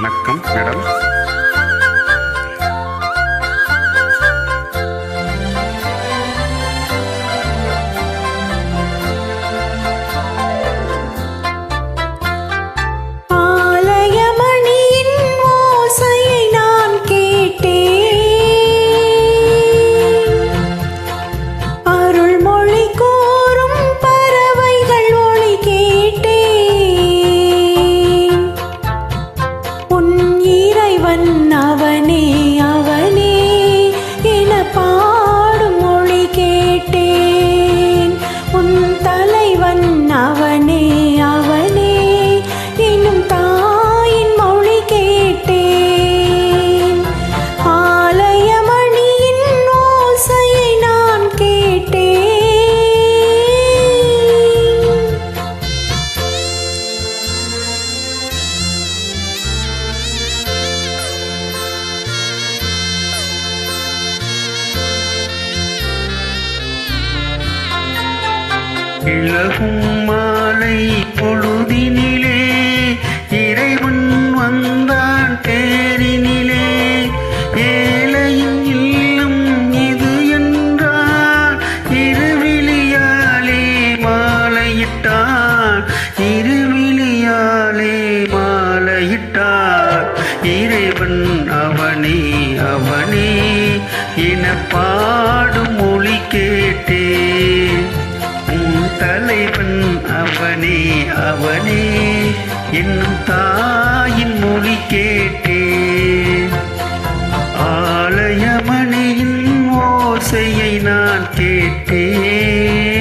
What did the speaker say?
வணக்கம் மேடம். அவனே அவனே என பாடும் மொழி கேட்டேன். உன் தலைவன் அவனே அவனே எனும் தாயின் மொழி கேட்டேன். ஆலயமணியின் ஓசையை நான் கேட்டேன். இளகும் மாலை பொழுதினிலே இறைவன் வந்தான் தேரினிலே. ஏழையின் இல்லம் இது என்றால் இருவிழியாலே மாலையிட்டான். இருவிழியாலே மாலையிட்டான். இறைவன் அவனே அவனே என பாடும் மொழி கேட்டேன். தலைவன் அவனே அவனே என்னும் தாயின் மொழி கேட்டேன். ஆலயமணியின் ஓசையை நான் கேட்டேன்.